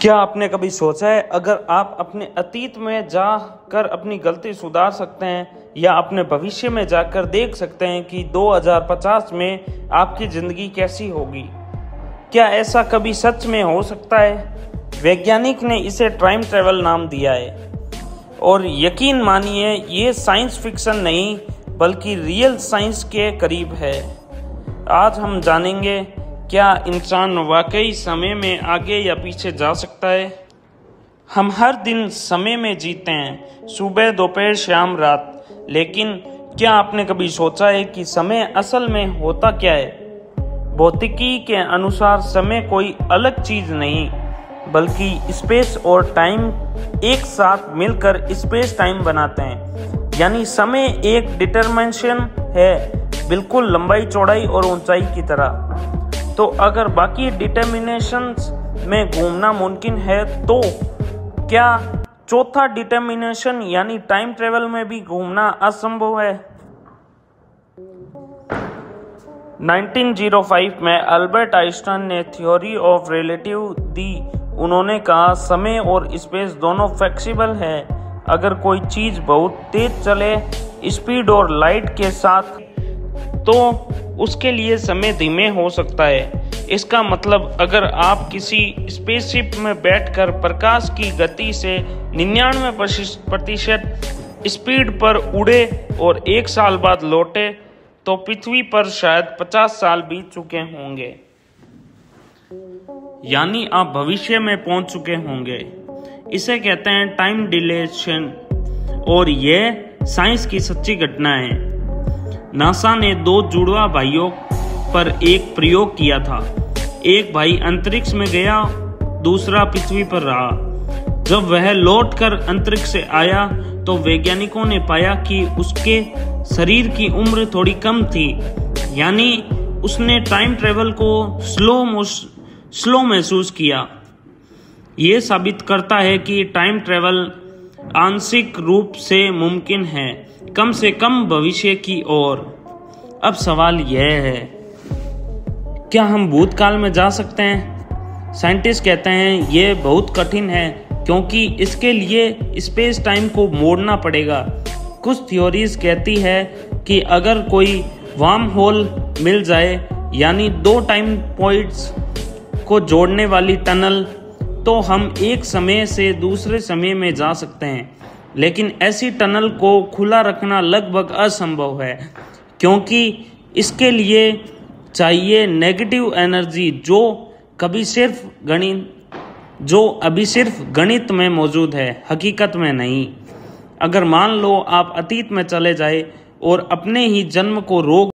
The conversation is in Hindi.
क्या आपने कभी सोचा है अगर आप अपने अतीत में जाकर अपनी गलती सुधार सकते हैं या अपने भविष्य में जाकर देख सकते हैं कि 2050 में आपकी ज़िंदगी कैसी होगी? क्या ऐसा कभी सच में हो सकता है? वैज्ञानिक ने इसे टाइम ट्रैवल नाम दिया है और यकीन मानिए ये साइंस फिक्शन नहीं बल्कि रियल साइंस के करीब है। आज हम जानेंगे क्या इंसान वाकई समय में आगे या पीछे जा सकता है। हम हर दिन समय में जीते हैं, सुबह दोपहर शाम रात, लेकिन क्या आपने कभी सोचा है कि समय असल में होता क्या है? भौतिकी के अनुसार समय कोई अलग चीज नहीं बल्कि स्पेस और टाइम एक साथ मिलकर स्पेस टाइम बनाते हैं। यानी समय एक डिटरमिनेशन है, बिल्कुल लंबाई चौड़ाई और ऊंचाई की तरह। तो अगर बाकी डिटर्मिनेशंस में घूमना मुमकिन है तो क्या चौथा डिटर्मिनेशन यानी टाइम ट्रेवल में भी घूमना असंभव है? 1905 में अल्बर्ट आइंस्टाइन ने थ्योरी ऑफ रिलेटिव दी। उन्होंने कहा समय और स्पेस दोनों फ्लेक्सिबल है। अगर कोई चीज बहुत तेज चले स्पीड और लाइट के साथ तो उसके लिए समय धीमे हो सकता है। इसका मतलब अगर आप किसी स्पेसशिप में बैठकर प्रकाश की गति से 99% स्पीड पर उड़े और 1 साल बाद लौटे तो पृथ्वी पर शायद 50 साल बीत चुके होंगे। यानी आप भविष्य में पहुंच चुके होंगे। इसे कहते हैं टाइम डिलेशन और यह साइंस की सच्ची घटना है। नासा ने 2 जुड़वा भाइयों पर एक प्रयोग किया था। एक भाई अंतरिक्ष में गया, दूसरा पृथ्वी पर रहा। जब वह लौटकर अंतरिक्ष से आया तो वैज्ञानिकों ने पाया कि उसके शरीर की उम्र थोड़ी कम थी, यानी उसने टाइम ट्रेवल को स्लो महसूस किया। यह साबित करता है कि टाइम ट्रेवल आंशिक रूप से मुमकिन है, कम से कम भविष्य की ओर। अब सवाल यह है, क्या हम भूतकाल में जा सकते हैं? साइंटिस्ट कहते हैं यह बहुत कठिन है क्योंकि इसके लिए स्पेस टाइम को मोड़ना पड़ेगा। कुछ थ्योरीज कहती है कि अगर कोई वार्म होल मिल जाए, यानी 2 टाइम पॉइंट्स को जोड़ने वाली टनल, तो हम एक समय से दूसरे समय में जा सकते हैं। लेकिन ऐसी टनल को खुला रखना लगभग असंभव है क्योंकि इसके लिए चाहिए नेगेटिव एनर्जी जो अभी सिर्फ गणित में मौजूद है, हकीकत में नहीं। अगर मान लो आप अतीत में चले जाए और अपने ही जन्म को रोक